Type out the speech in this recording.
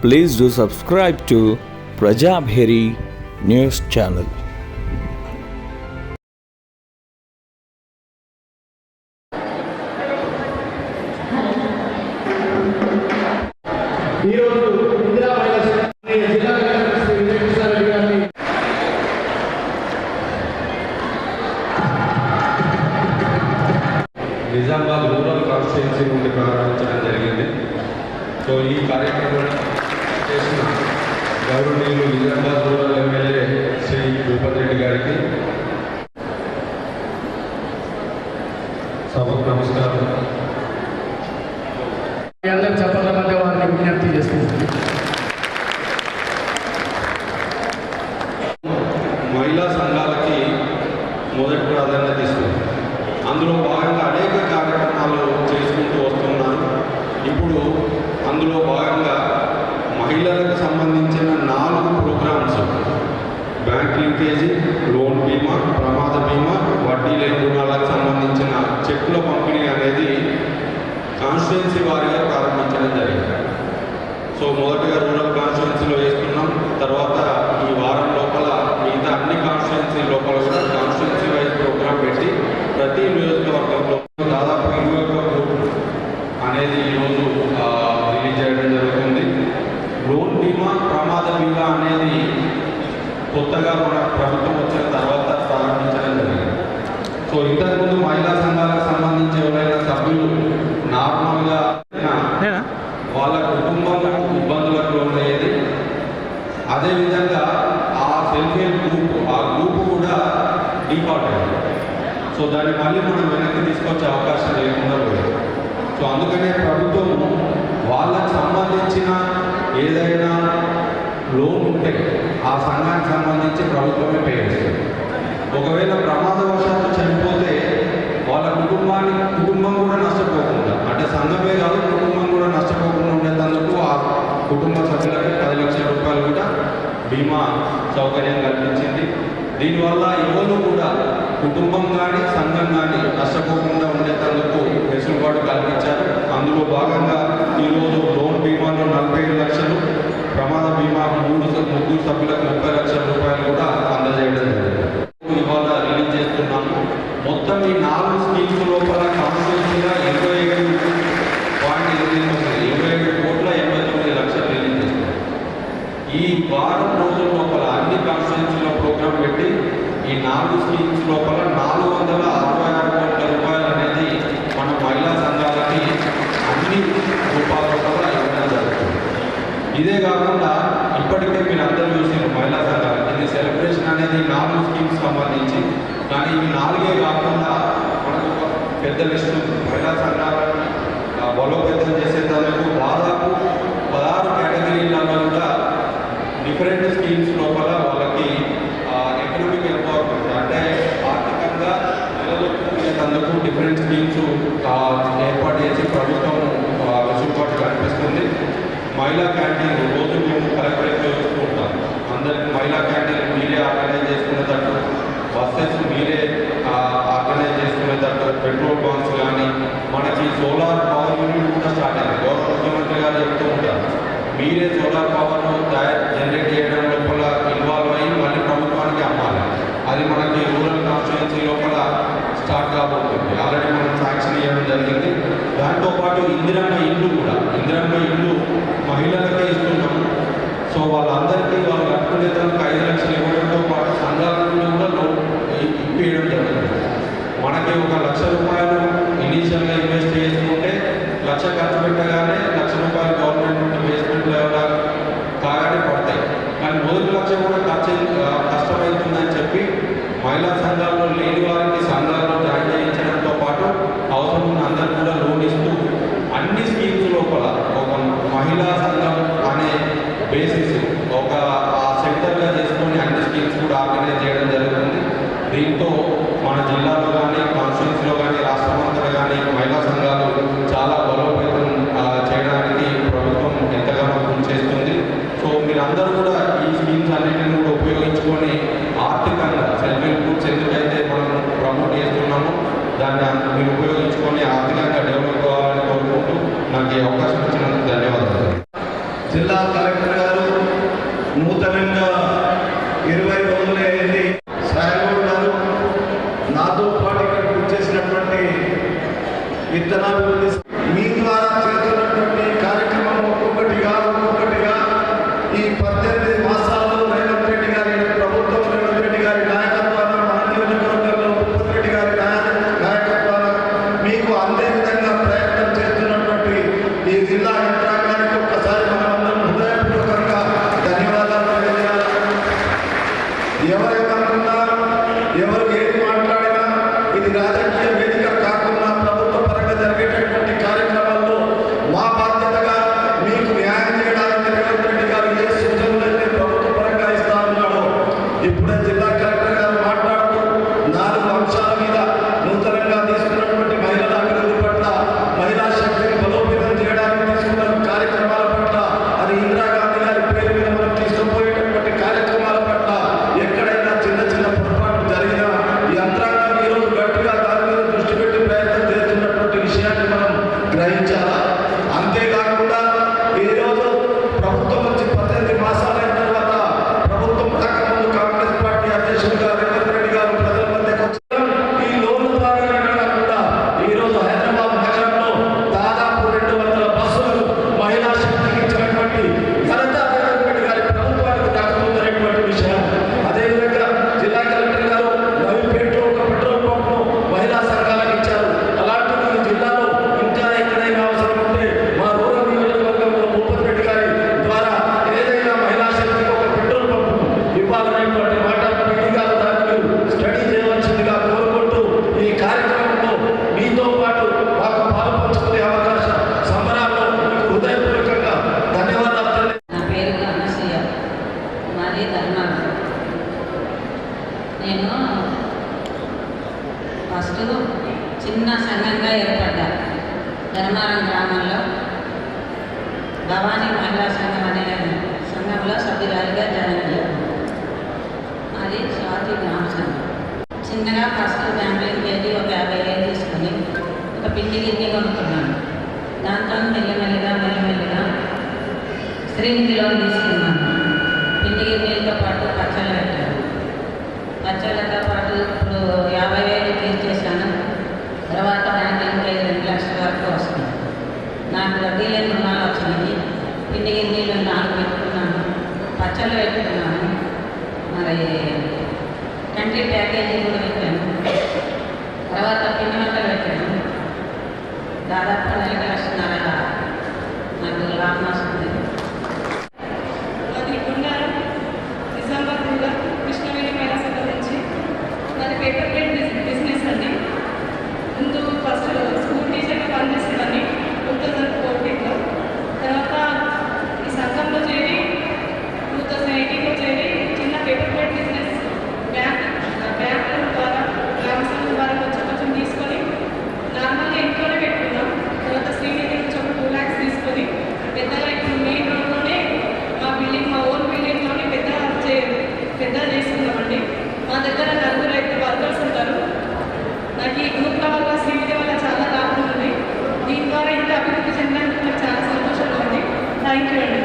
Please do subscribe to Prajabheri News Channel. Nizamabad rural constituency నుండి ప్రారంభించడం జరిగింది. సో ఈ కార్యక్రమం చేసిన గౌరవనీయులు నిజామాబాద్ రూరల్ ఎమ్మెల్యే శ్రీ భూపతి రెడ్డి గారికి సభకు నమస్కారం. అందరూ చెప్పల మధ్య వారిని విజ్ఞప్తి చేసుకుంటుంది. మహిళా సంఘాలకి మొదటి ప్రాధాన్యత ఇస్తుంది. అందులో భాగంగా అనేక కార్యక్రమాలు చేసుకుంటూ వస్తున్నారు. ఇప్పుడు అందులో భాగంగా మహిళలకు సంబంధించిన 4 ప్రోగ్రామ్స్, బ్యాంక్ లింకేజీ, లోన్ బీమా, ప్రమాద బీమా, వడ్డీ లేని రుణాలకు సంబంధించిన చెక్కుల పంపిణీ అనేది కాన్స్టిట్యున్సీ వారీగా ప్రారంభించడం జరిగింది. సో మొదటిగా రూరల్ కాన్స్టిట్యున్సీలో వేస్తున్నాం. తర్వాత ఈ వారం లోపల మిగతా అన్ని కాన్స్టిట్యున్సీ లోపల కూడా కాన్స్టిట్యున్సీ వైజ్ ప్రోగ్రాం పెట్టి ప్రతి నియోజకవర్గంలో దాదాపు 21 కోట్లు అనేది ఈరోజు రిలీజ్ చేయడం జరుగుతుంది. లోన్ బీమా, ప్రమాద బీమా అనేది కొత్తగా మన ప్రభుత్వం వచ్చిన తర్వాత ప్రారంభించడం జరిగింది. సో ఇంతకుముందు మహిళా సంఘాలకు సంబంధించి ఎవరైనా సభ్యులు నార్మల్గా వాళ్ళ కుటుంబం ఇబ్బందులకు లోనయ్యేది. అదేవిధంగా ఆ సెల్ఫ్ హెల్ప్ గ్రూప్, ఆ గ్రూప్ కూడా డిఫాల్ట్ అయింది. సో దాన్ని మళ్ళీ మనం వెనక్కి తీసుకొచ్చే అవకాశం లేకుండా పోయింది. సో అందుకనే ప్రభుత్వం వాళ్ళకు సంబంధించిన ఏదైనా లోన్ ఉంటే ఆ సంఘానికి సంబంధించి ప్రభుత్వమే పే చేస్తుంది. ఒకవేళ ప్రమాదవశాత్తు చనిపోతే వాళ్ళ కుటుంబం కూడా నష్టపోకుండా, అంటే సంఘమే కాదు కుటుంబం కూడా నష్టపోకుండా ఉండేందుకు ఆ కుటుంబ సభ్యులకు 10 లక్షల రూపాయలు కూడా బీమా సౌకర్యం కల్పించింది. దీనివల్ల ఎవరు కూడా కుటుంబం కానీ సంఘం కానీ నష్టపోకుండా ఉండేందుకు వెసులుబాటు కల్పించారు. అందులో భాగంగా ఈరోజు లోన్ బీమాలో 45 లక్షలు, ప్రమాద బీమా 3 సభ్యులకు 30 లక్షల రూపాయలు కూడా అందజేయడం జరిగింది. ఇవాళ రిలీజ్ చేస్తున్నాము. మొత్తం ఈ 4 స్కీమ్స్ లోపల కాన్స్టిట్యున్సీగా 27 కోట్ల 89 లక్షలు రిలీజ్ చేస్తున్నాం. ఈ వారం రోజుల లోపల అన్ని కాన్స్టిట్యున్సీలో ప్రోగ్రాం పెట్టి ఈ 4 స్కీమ్స్ లోపల 466 కోట్ల రూపాయలు అనేది మన మహిళా సంఘాలకి అన్ని రూపాయల లోపల ఇవ్వడం జరుగుతుంది. ఇదే కాకుండా ఇప్పటికే మీరు అందరూ చూసిన మహిళా సంఘాలకి ఇది సెలబ్రేషన్ అనేది 4 స్కీమ్స్ సంబంధించి, కానీ ఇవి 4 కాకుండా మనకు ఒక పెద్ద లిస్టు మహిళా సంఘాలను బలోపేతం చేసేందుకు దాదాపు 16 కేటగిరీలలో కూడా డిఫరెంట్ స్కీమ్స్ లోపల వాళ్ళకి ఎకనామిక్ ఎంపవర్మెంట్, అంటే ఆర్థికంగా నిలదొక్కునేందుకు డిఫరెంట్ స్కీమ్స్ ఏర్పాటు చేసి ప్రభుత్వం వెసులుబాటు కల్పిస్తుంది. మహిళా క్యాంటీన్ రోజు మేము కలెక్టరేట్లో చూసుకుంటాం. అందరికి మహిళా క్యాంటీన్ మీరే ఆర్గనైజ్ చేసుకునేటట్టు, బస్సెస్ మీరే ఆర్గనైజ్ చేసుకునేటట్టు, పెట్రోల్ బంక్స్ కానీ మనకి సోలార్ పవర్ యూనిట్ కూడా స్టార్ట్ అయింది. గౌరవ ముఖ్యమంత్రి గారు చెప్తూ ఉంటారు, మీరే సోలార్ పవర్ను జనరేట్ చేయడం లోపల ఇన్వాల్వ్ అయ్యి మళ్ళీ ప్రభుత్వానికి అమ్మాలి. అది మనకి రూరల్ కాన్స్టిట్యున్సీ లోపల స్టార్ట్ కాబోతుంది. ఆల్రెడీ మనం శాంక్షన్ ఇవ్వడం జరిగింది. దాంతోపాటు ఇందిరమ్మ ఇల్లు కూడా, ఇందిరమ్మ ఇల్లు మహిళలకే ఇస్తున్నాము. సో వాళ్ళందరికీ వాళ్ళు కట్టుకునేదానికి 5 లక్షలు ఇవ్వడంతో పాటు సంఘాల నుండి కూడా ఇప్పించడం జరుగుతుంది. మనకి 1 లక్ష రూపాయలు ఇనీషియల్గా ఇన్వెస్ట్ చేసుకుంటే 1 లక్ష ఖర్చు పెట్టగానే 1 లక్ష రూపాయలు గవర్నమెంట్ నుండి బేస్మెంట్ లెవెల్ కాగానే పడతాయి. కానీ మొదటి 1 లక్ష కూడా కష్టమవుతుందని చెప్పి మహిళా సంఘాల్లో లేని వారికి సంఘాల్లో జాయిన్ చేయించడంతో పాటు అవసరం ఉన్న అందరికీ కూడా లోన్ ఇస్తూ అన్ని స్కీమ్స్ లోపల ఒక మహిళా సంఘం అనే బేసిస్ ఒక సెంటర్గా చేసుకొని అన్ని స్కీమ్స్ కూడా ఆర్గనైజ్ చేయడం జరుగుతుంది. దీంతో మన జిల్లాలో కానీ కాన్స్టిట్యున్సీలో కానీ రాష్ట్రమంతటా కానీ మహిళా సంఘాలు చాలా బలోపేతం చేయడానికి ప్రభుత్వం ఎంతగానో కృషి చేస్తుంది. సో మీరందరూ కూడా ఈ స్కీమ్స్ అన్నింటినీ కూడా ఉపయోగించుకొని ఆర్థికంగా సెల్ఫ్ హెల్ప్ గ్రూప్స్ ఎందుకైతే మనం ప్రమోట్ చేస్తున్నామో దాన్ని మీరు ఉపయోగించుకొని ఆర్థికంగా డెవలప్ కావాలని కోరుకుంటూ నాకు ఈ అవకాశం ఇచ్చినందుకు ధన్యవాదాలు. జిల్లా కలెక్టర్ గారు నూతనంగా 20 రోజులే అయింది. సాయిగౌడ్ గారు నాతో పాటు ఇక్కడికి వచ్చేసినటువంటి విత్తనాభివృద్ధి మీ ద్వారా చేస్తున్నటువంటి కార్యక్రమం ఒక్కొక్కటిగా ఈ 18 మాసాల్లో రేవంత్ రెడ్డి గారి ప్రభుత్వం, రేవంత్ రెడ్డి గారి నాయకత్వాన, మన నియోజకవర్గంలో భూపతి రెడ్డి గారి నాయకత్వాన మీకు అందే విధంగా ప్రయత్నం చేస్తున్నటువంటి ఈ జిల్లా యంత్రాంగానికి ఒక్కసారి మనమందరం హృదయపూర్వకంగా ధన్యవాదాలు తెలియజేయాలి. ఎవరేమనుకున్నా, ఎవరు ఏది మాట్లాడినా ఇది రాజకీయ వేదిక కాకుండా ప్రభుత్వ పరంగా జరిగేటటువంటి కార్యక్రమాల్లో మా బాధ్యతగా మీకు న్యాయం చేయడానికి రేవంత్ రెడ్డి గారు ఏ సూచనలు అయితే ప్రభుత్వ పరంగా ఇస్తా ఉన్నాడో, ఇప్పుడే జిల్లా కలెక్టర్ గారు మాట్లాడుతూ 4 అంశాల మీద నూతనంగా తీసుకున్నటువంటి మహిళల అభివృద్ధి పట్ల, మహిళా శక్తిని బలోపేతం చేయడానికి తీసుకున్న కార్యక్రమాల పట్ల, అది ఇందిరాగాంధీ గారి పేరు మీద మనం తీసుకుపోయేటటువంటి కార్యక్రమాల పట్ల ఎక్కడైనా చిన్న పొరపాట్లు జరిగినా ఈ యంత్రాంగం ఈరోజు గట్టిగా దాని మీద దృష్టి పెట్టి ప్రయత్నం చేస్తున్నటువంటి విషయాన్ని మనం గ్రహించాలా. అంతేకాకుండా ఈరోజు ప్రభుత్వం వచ్చి 18 మాసాలైన తర్వాత ప్రభుత్వం రాకముందు కాంగ్రెస్ పార్టీ అధ్యక్షుడిగా రేవంత్ రెడ్డి గారు ప్రజల మధ్యకు వచ్చారు. ఈ లోన్ల ద్వారా కాకుండా ఈరోజు హైదరాబాద్ నగరంలో దాదాపు 200 బస్సులు మహిళా శక్తికి ఇచ్చినటువంటి ఘనత రేవంత్ రెడ్డి గారి ప్రభుత్వానికి దక్కుతుందనేటువంటి విషయం. అదేవిధంగా జిల్లా కలెక్టర్ గారు నవీపేటలో ఒక పెట్రోల్ పంప్ను మహిళా సంఘాలకు ఇచ్చారు. అలాంటిది ఈ జిల్లాలో ఇంకా ఎక్కడైనా అవసరం ఉంటే మా రూరల్ నియోజకవర్గంలో భూపతి రెడ్డి గారి ద్వారా ఏదైనా మహిళా శక్తికి ఒక పెట్రోల్ పంపు ఇవ్వాలనేటువంటి మాట పీడీ గారు దాన్ని స్టడీ చేయవలసిందిగా కోరుకుంటూ ఈ కార్యక్రమంలో మీతో పాటు మాకు పాలు పంచుకునే అవకాశం సంబరాల్లో మీకు హృదయపూర్వకంగా ధన్యవాదాలు నా పేరు అనసూయ, మాది ధర్మారం. నేను ఫస్ట్ చిన్న సంఘంగా ఏర్పడ్డా. ధర్మారం గ్రామంలో భవానీ మహిళా సంఘం అనే సంఘంలో సభ్యురాలిగా జాయిన్ అయ్యాను. అది స్వాతి గ్రామ సంఘం. చిన్నగా ఫస్ట్ ఫ్యామిలీకి వెళ్ళి ఒక 50,000 తీసుకొని ఒక పిండి గిన్నె కొనుక్కున్నాను. దాంతో మెల్లమెల్లగా శ్రీనిధి లోన్ తీసుకున్నాను. పిండి గిన్నెలతో పాటు పచ్చళ్ళు పెట్టాను. పచ్చళ్ళతో పాటు ఇప్పుడు 50,000 తీర్చేసాను. తర్వాత బ్యాంకింగ్కి 2 లక్షల వరకు వస్తుంది. నాకు వడ్డీ లేని రుణాలు వచ్చినాయి. పిండి గిన్నెలు 4 పెట్టుకున్నాను. పచ్చళ్ళు పెట్టుకున్నాను. మరి కంట్రీ ప్యాకేజీ కూడా పెట్టాను. తర్వాత పిండి వంటలు పెట్టాను. దాదాపు 1,00,000 నాకు లాభం వస్తుంది. అది గుండారం నిజామాబాద్ రూరల్ కృష్ణవేణి మహిళా సంఘం నుంచి. నాది పేపర్ ప్లేట్ బిజినెస్ అండి. ముందు ఫస్ట్ స్కూల్ టీచర్గా పనిచేస్తుందండి 2014లో. తర్వాత ఈ సంఘంలో చేరి 2018లో చేరి చిన్న పేపర్ ప్లేట్ బిజినెస్ బ్యాంక్ ద్వారా గ్రామ సంఘం ద్వారా కొంచెం తీసుకొని నార్మల్గా ఇంట్లోనే పెట్టుకున్నాం. తర్వాత శ్రీనిధి నుంచి ఒక 2 lakhs తీసుకొని పెద్దగా ఇప్పుడు మెయిన్ రోడ్లోనే మా ఓన్ బిల్డింగ్లోనే పెద్ద చేసుకున్నామండి. మా దగ్గర 4 వర్కర్స్ ఉంటారు. నాకు ఈ గ్రూప్ల వల్ల శ్రీనిధి వల్ల చాలా లాభం ఉంది. దీని ద్వారా ఇంకా అభివృద్ధి చెందడానికి నాకు చాలా సంతోషంగా ఉంది. థ్యాంక్ యూ అండి.